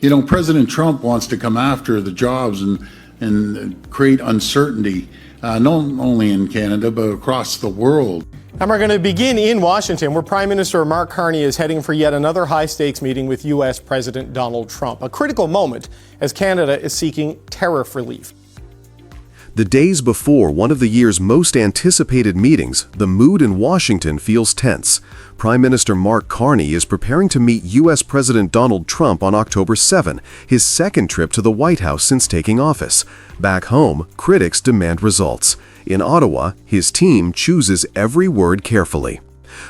You know, President Trump wants to come after the jobs and create uncertainty, not only in Canada, but across the world. And we're going to begin in Washington, where Prime Minister Mark Carney is heading for yet another high-stakes meeting with U.S. President Donald Trump. A critical moment as Canada is seeking tariff relief. The days before one of the year's most anticipated meetings, the mood in Washington feels tense. Prime Minister Mark Carney is preparing to meet U.S. President Donald Trump on October 7, his second trip to the White House since taking office. Back home, critics demand results. In Ottawa, his team chooses every word carefully.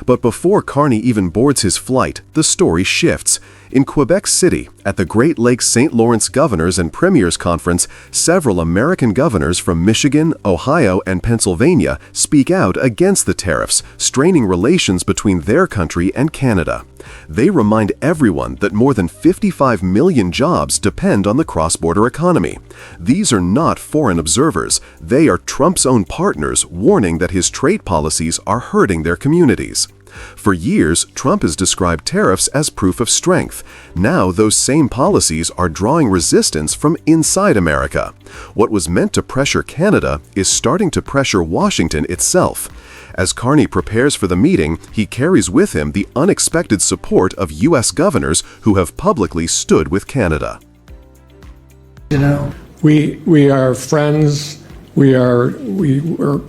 But before Carney even boards his flight, the story shifts. In Quebec City, at the Great Lakes St. Lawrence Governors and Premiers Conference, several American governors from Michigan, Ohio, and Pennsylvania speak out against the tariffs, straining relations between their country and Canada. They remind everyone that more than 55 million jobs depend on the cross-border economy. These are not foreign observers. They are Trump's own partners, warning that his trade policies are hurting their communities. For years, Trump has described tariffs as proof of strength. Now, those same policies are drawing resistance from inside America. What was meant to pressure Canada is starting to pressure Washington itself. As Carney prepares for the meeting, he carries with him the unexpected support of U.S. governors who have publicly stood with Canada. You know, we are friends, we're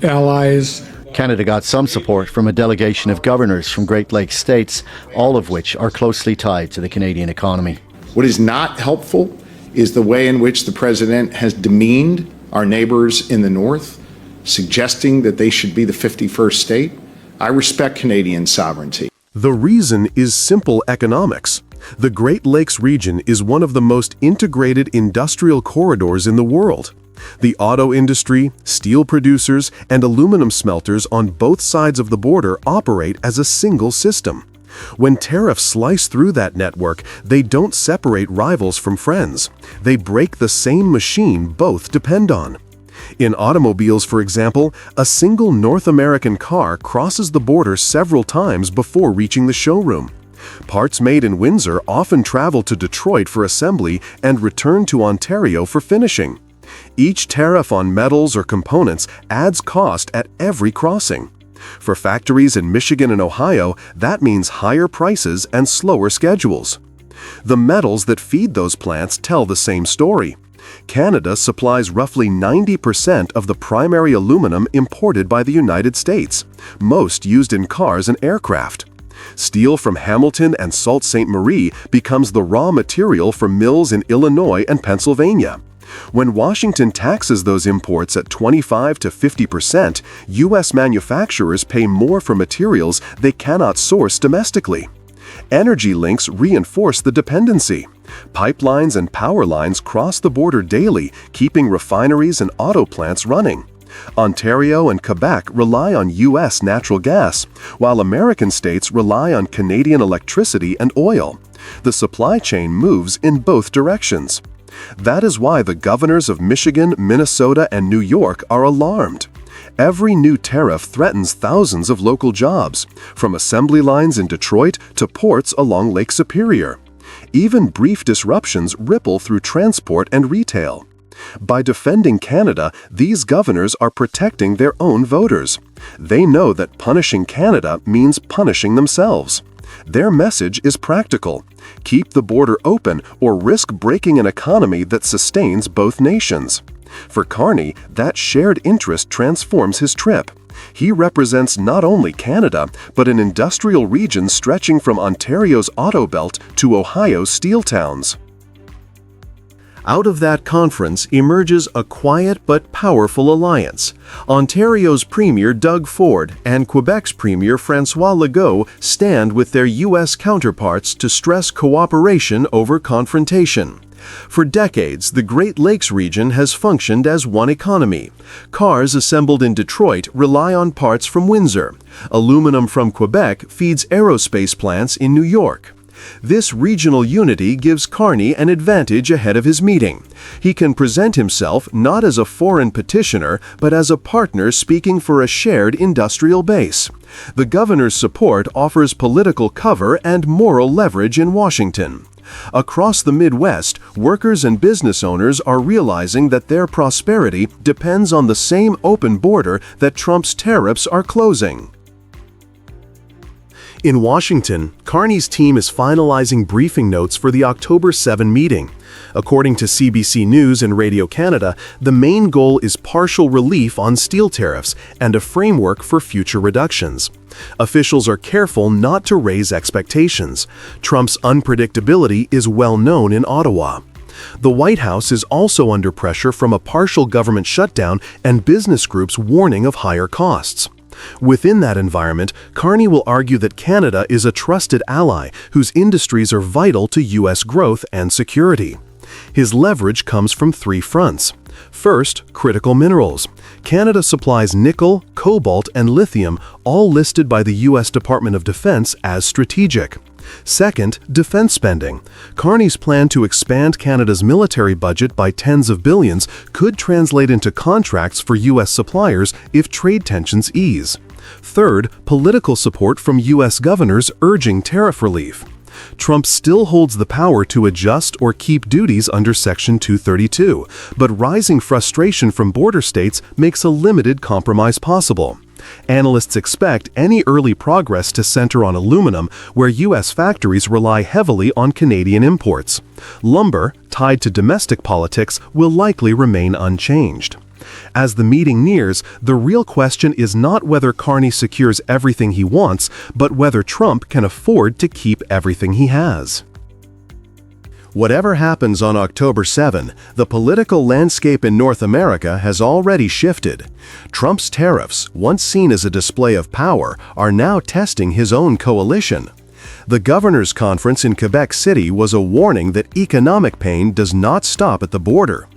allies. Canada got some support from a delegation of governors from Great Lakes states, all of which are closely tied to the Canadian economy. What is not helpful is the way in which the president has demeaned our neighbors in the north, suggesting that they should be the 51st state. I respect Canadian sovereignty. The reason is simple economics. The Great Lakes region is one of the most integrated industrial corridors in the world. The auto industry, steel producers, and aluminum smelters on both sides of the border operate as a single system. When tariffs slice through that network, they don't separate rivals from friends. They break the same machine both depend on. In automobiles, for example, a single North American car crosses the border several times before reaching the showroom. Parts made in Windsor often travel to Detroit for assembly and return to Ontario for finishing. Each tariff on metals or components adds cost at every crossing. For factories in Michigan and Ohio, that means higher prices and slower schedules. The metals that feed those plants tell the same story. Canada supplies roughly 90% of the primary aluminum imported by the United States, most used in cars and aircraft. Steel from Hamilton and Sault Ste. Marie becomes the raw material for mills in Illinois and Pennsylvania. When Washington taxes those imports at 25 to 50%, U.S. manufacturers pay more for materials they cannot source domestically. Energy links reinforce the dependency. Pipelines and power lines cross the border daily, keeping refineries and auto plants running. Ontario and Quebec rely on U.S. natural gas, while American states rely on Canadian electricity and oil. The supply chain moves in both directions. That is why the governors of Michigan, Minnesota, and New York are alarmed. Every new tariff threatens thousands of local jobs, from assembly lines in Detroit to ports along Lake Superior. Even brief disruptions ripple through transport and retail. By defending Canada, these governors are protecting their own voters. They know that punishing Canada means punishing themselves. Their message is practical. Keep the border open or risk breaking an economy that sustains both nations. For Carney, that shared interest transforms his trip. He represents not only Canada, but an industrial region stretching from Ontario's auto belt to Ohio's steel towns. Out of that conference emerges a quiet but powerful alliance. Ontario's Premier Doug Ford and Quebec's Premier François Legault stand with their U.S. counterparts to stress cooperation over confrontation. For decades, the Great Lakes region has functioned as one economy. Cars assembled in Detroit rely on parts from Windsor. Aluminum from Quebec feeds aerospace plants in New York. This regional unity gives Carney an advantage ahead of his meeting. He can present himself not as a foreign petitioner, but as a partner speaking for a shared industrial base. The governor's support offers political cover and moral leverage in Washington. Across the Midwest, workers and business owners are realizing that their prosperity depends on the same open border that Trump's tariffs are closing. In Washington, Carney's team is finalizing briefing notes for the October 7 meeting. According to CBC News and Radio Canada, the main goal is partial relief on steel tariffs and a framework for future reductions. Officials are careful not to raise expectations. Trump's unpredictability is well known in Ottawa. The White House is also under pressure from a partial government shutdown and business groups warning of higher costs. Within that environment, Carney will argue that Canada is a trusted ally whose industries are vital to U.S. growth and security. His leverage comes from three fronts. First, critical minerals. Canada supplies nickel, cobalt, and lithium, all listed by the U.S. Department of Defense as strategic. Second, defense spending. Carney's plan to expand Canada's military budget by tens of billions could translate into contracts for U.S. suppliers if trade tensions ease. Third, political support from U.S. governors urging tariff relief. Trump still holds the power to adjust or keep duties under Section 232, but rising frustration from border states makes a limited compromise possible. Analysts expect any early progress to center on aluminum, where U.S. factories rely heavily on Canadian imports. Lumber, tied to domestic politics, will likely remain unchanged. As the meeting nears, the real question is not whether Carney secures everything he wants, but whether Trump can afford to keep everything he has. Whatever happens on October 7, the political landscape in North America has already shifted. Trump's tariffs, once seen as a display of power, are now testing his own coalition. The Governors' Conference in Quebec City was a warning that economic pain does not stop at the border.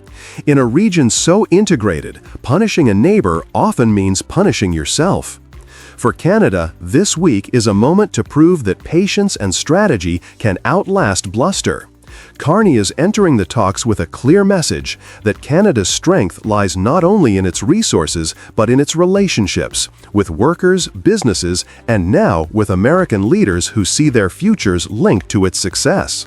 In a region so integrated, punishing a neighbor often means punishing yourself. For Canada, this week is a moment to prove that patience and strategy can outlast bluster. Carney is entering the talks with a clear message that Canada's strength lies not only in its resources, but in its relationships with workers, businesses, and now with American leaders who see their futures linked to its success.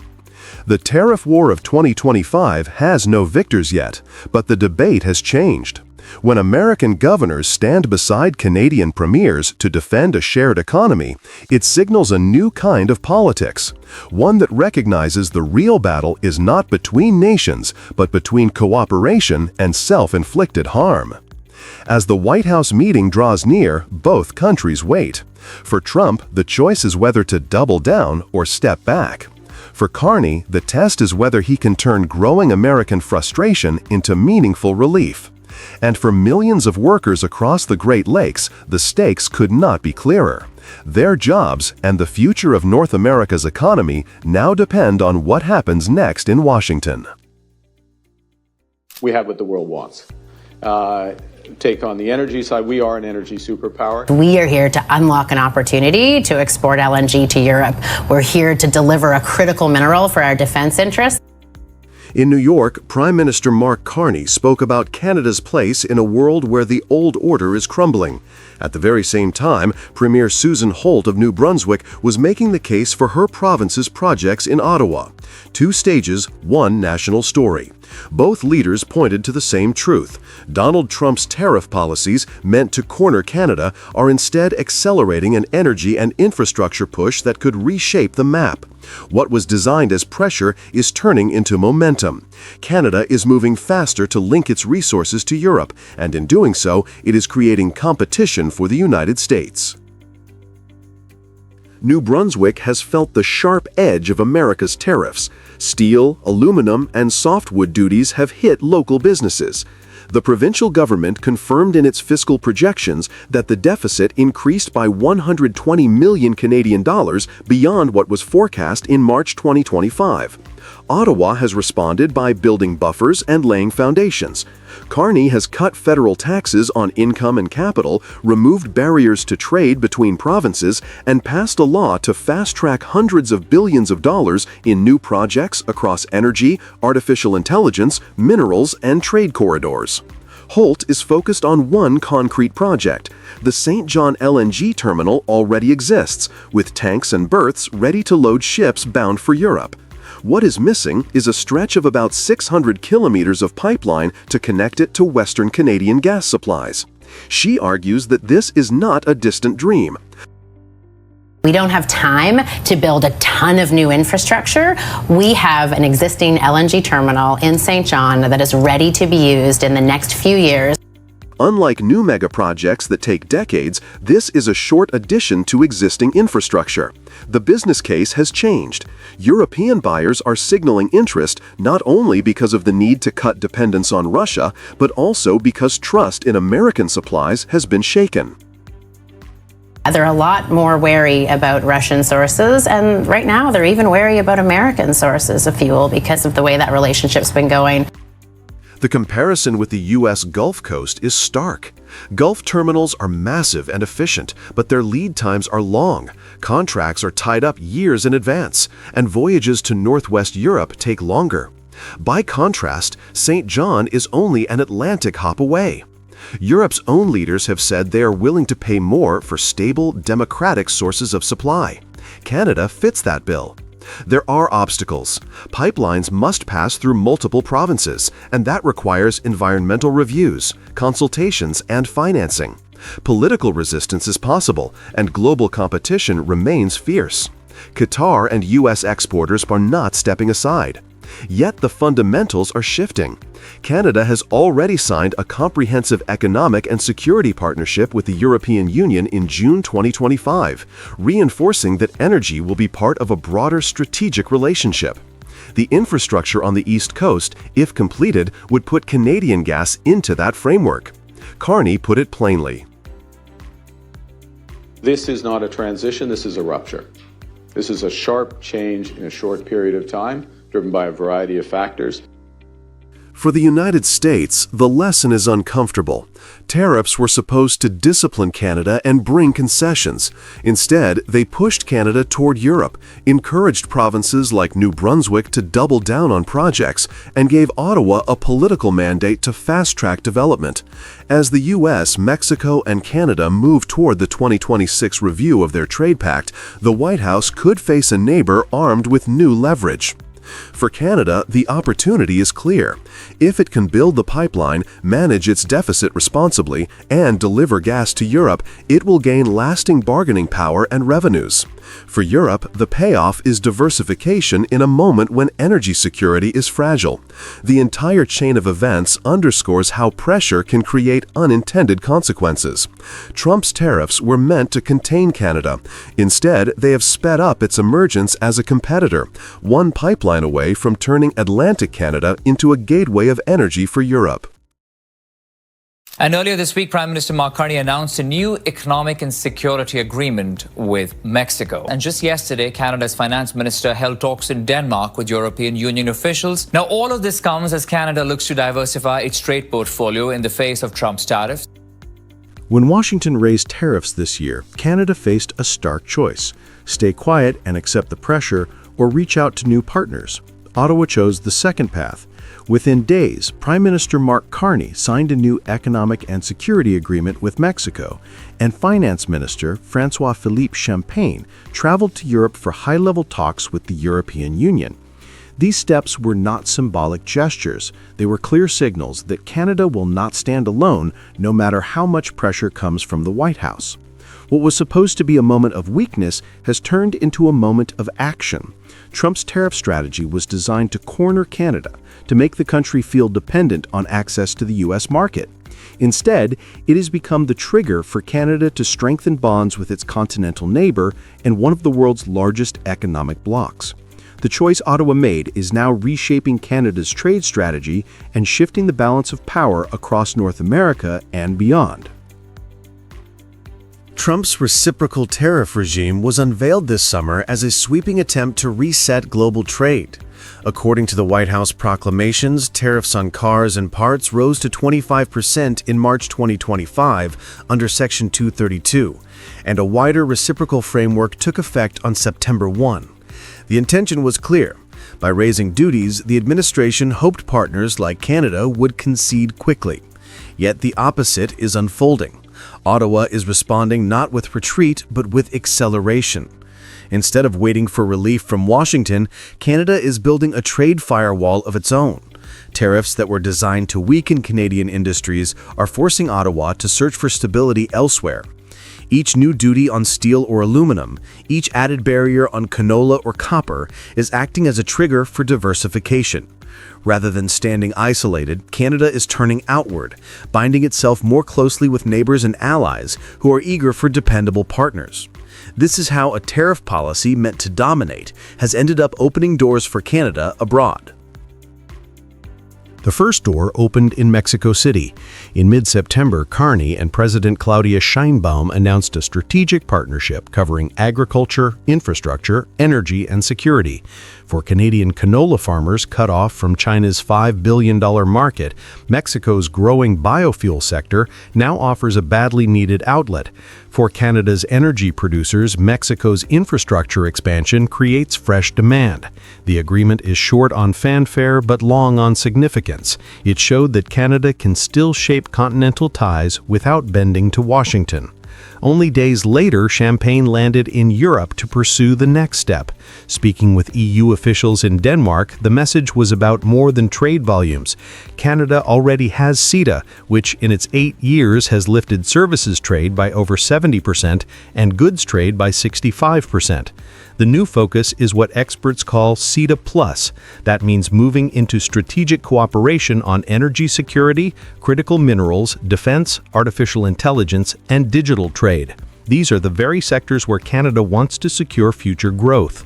The tariff war of 2025 has no victors yet, but the debate has changed. When American governors stand beside Canadian premiers to defend a shared economy, it signals a new kind of politics, one that recognizes the real battle is not between nations, but between cooperation and self-inflicted harm. As the White House meeting draws near, both countries wait. For Trump, the choice is whether to double down or step back. For Carney, the test is whether he can turn growing American frustration into meaningful relief. And for millions of workers across the Great Lakes, the stakes could not be clearer. Their jobs and the future of North America's economy now depend on what happens next in Washington. We have what the world wants. Take on the energy side. We are an energy superpower. We are here to unlock an opportunity to export LNG to Europe. We're here to deliver a critical mineral for our defense interests. In New York, Prime Minister Mark Carney spoke about Canada's place in a world where the old order is crumbling. At the very same time, Premier Susan Holt of New Brunswick was making the case for her province's projects in Ottawa. 2 stages, 1 national story. Both leaders pointed to the same truth. Donald Trump's tariff policies, meant to corner Canada, are instead accelerating an energy and infrastructure push that could reshape the map. What was designed as pressure is turning into momentum. Canada is moving faster to link its resources to Europe, and in doing so, it is creating competition for the United States. New Brunswick has felt the sharp edge of America's tariffs. Steel, aluminum, and softwood duties have hit local businesses. The provincial government confirmed in its fiscal projections that the deficit increased by 120 million Canadian dollars beyond what was forecast in March 2025. Ottawa has responded by building buffers and laying foundations. Carney has cut federal taxes on income and capital, removed barriers to trade between provinces, and passed a law to fast-track hundreds of billions of dollars in new projects across energy, artificial intelligence, minerals, and trade corridors. Holt is focused on one concrete project. The St. John LNG terminal already exists, with tanks and berths ready to load ships bound for Europe. What is missing is a stretch of about 600 kilometers of pipeline to connect it to Western Canadian gas supplies. She argues that this is not a distant dream. We don't have time to build a ton of new infrastructure. We have an existing LNG terminal in St. John that is ready to be used in the next few years. Unlike new mega projects that take decades, this is a short addition to existing infrastructure. The business case has changed. European buyers are signaling interest not only because of the need to cut dependence on Russia, but also because trust in American supplies has been shaken. They're a lot more wary about Russian sources, and right now they're even wary about American sources of fuel because of the way that relationship's been going. The comparison with the U.S. Gulf Coast is stark. Gulf terminals are massive and efficient, but their lead times are long. Contracts are tied up years in advance, and voyages to Northwest Europe take longer. By contrast, St. John is only an Atlantic hop away. Europe's own leaders have said they are willing to pay more for stable, democratic sources of supply. Canada fits that bill. There are obstacles. Pipelines must pass through multiple provinces, and that requires environmental reviews, consultations, and financing. Political resistance is possible, and global competition remains fierce. Qatar and U.S. exporters are not stepping aside. Yet the fundamentals are shifting. Canada has already signed a comprehensive economic and security partnership with the European Union in June 2025, reinforcing that energy will be part of a broader strategic relationship. The infrastructure on the East Coast, if completed, would put Canadian gas into that framework. Carney put it plainly. This is not a transition, this is a rupture. This is a sharp change in a short period of time, driven by a variety of factors. For the United States, the lesson is uncomfortable. Tariffs were supposed to discipline Canada and bring concessions. Instead, they pushed Canada toward Europe, encouraged provinces like New Brunswick to double down on projects, and gave Ottawa a political mandate to fast-track development. As the U.S., Mexico, and Canada move toward the 2026 review of their trade pact, the White House could face a neighbor armed with new leverage. For Canada, the opportunity is clear. If it can build the pipeline, manage its deficit responsibly, and deliver gas to Europe, it will gain lasting bargaining power and revenues. For Europe, the payoff is diversification in a moment when energy security is fragile. The entire chain of events underscores how pressure can create unintended consequences. Trump's tariffs were meant to contain Canada. Instead, they have sped up its emergence as a competitor, one pipeline away from turning Atlantic Canada into a gateway of energy for Europe. And earlier this week, Prime Minister Mark Carney announced a new economic and security agreement with Mexico. And just yesterday, Canada's finance minister held talks in Denmark with European Union officials. Now, all of this comes as Canada looks to diversify its trade portfolio in the face of Trump's tariffs. When Washington raised tariffs this year, Canada faced a stark choice: stay quiet and accept the pressure, or reach out to new partners. Ottawa chose the second path. Within days, Prime Minister Mark Carney signed a new economic and security agreement with Mexico, and Finance Minister François-Philippe Champagne traveled to Europe for high-level talks with the European Union. These steps were not symbolic gestures. They were clear signals that Canada will not stand alone, no matter how much pressure comes from the White House. What was supposed to be a moment of weakness has turned into a moment of action. Trump's tariff strategy was designed to corner Canada, to make the country feel dependent on access to the U.S. market. Instead, it has become the trigger for Canada to strengthen bonds with its continental neighbor and one of the world's largest economic blocs. The choice Ottawa made is now reshaping Canada's trade strategy and shifting the balance of power across North America and beyond. Trump's reciprocal tariff regime was unveiled this summer as a sweeping attempt to reset global trade. According to the White House proclamations, tariffs on cars and parts rose to 25% in March 2025 under Section 232, and a wider reciprocal framework took effect on September 1. The intention was clear. By raising duties, the administration hoped partners like Canada would concede quickly. Yet the opposite is unfolding. Ottawa is responding not with retreat, but with acceleration. Instead of waiting for relief from Washington, Canada is building a trade firewall of its own. Tariffs that were designed to weaken Canadian industries are forcing Ottawa to search for stability elsewhere. Each new duty on steel or aluminum, each added barrier on canola or copper is acting as a trigger for diversification. Rather than standing isolated, Canada is turning outward, binding itself more closely with neighbors and allies who are eager for dependable partners. This is how a tariff policy meant to dominate has ended up opening doors for Canada abroad. The first door opened in Mexico City. In mid-September, Carney and President Claudia Sheinbaum announced a strategic partnership covering agriculture, infrastructure, energy, and security. For Canadian canola farmers cut off from China's $5 billion market, Mexico's growing biofuel sector now offers a badly needed outlet. For Canada's energy producers, Mexico's infrastructure expansion creates fresh demand. The agreement is short on fanfare but long on significance. It showed that Canada can still shape continental ties without bending to Washington. Only days later, Champagne landed in Europe to pursue the next step. Speaking with EU officials in Denmark, the message was about more than trade volumes. Canada already has CETA, which in its 8 years has lifted services trade by over 70% and goods trade by 65%. The new focus is what experts call CETA Plus. That means moving into strategic cooperation on energy security, critical minerals, defense, artificial intelligence, and digital trade. These are the very sectors where Canada wants to secure future growth.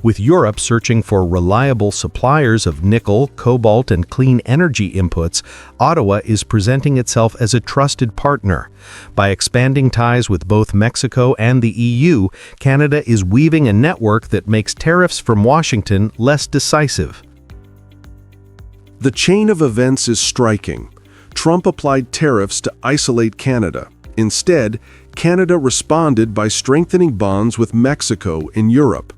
With Europe searching for reliable suppliers of nickel, cobalt, and clean energy inputs, Ottawa is presenting itself as a trusted partner. By expanding ties with both Mexico and the EU, Canada is weaving a network that makes tariffs from Washington less decisive. The chain of events is striking. Trump applied tariffs to isolate Canada. Instead, Canada responded by strengthening bonds with Mexico in Europe.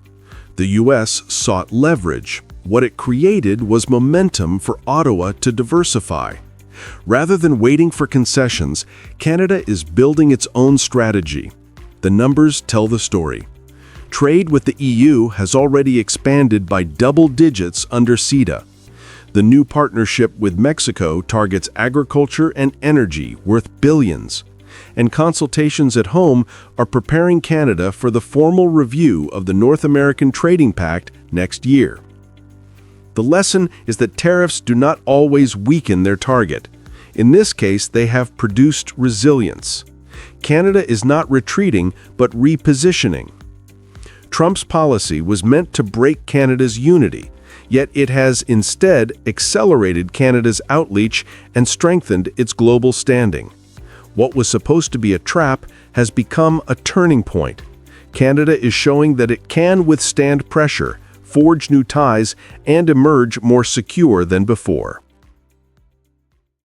The U.S. sought leverage. What it created was momentum for Ottawa to diversify. Rather than waiting for concessions, Canada is building its own strategy. The numbers tell the story. Trade with the EU has already expanded by double digits under CETA. The new partnership with Mexico targets agriculture and energy worth billions. And consultations at home are preparing Canada for the formal review of the North American Trading Pact next year. The lesson is that tariffs do not always weaken their target. In this case, they have produced resilience. Canada is not retreating, but repositioning. Trump's policy was meant to break Canada's unity, yet it has instead accelerated Canada's outreach and strengthened its global standing. What was supposed to be a trap has become a turning point. Canada is showing that it can withstand pressure, forge new ties, and emerge more secure than before.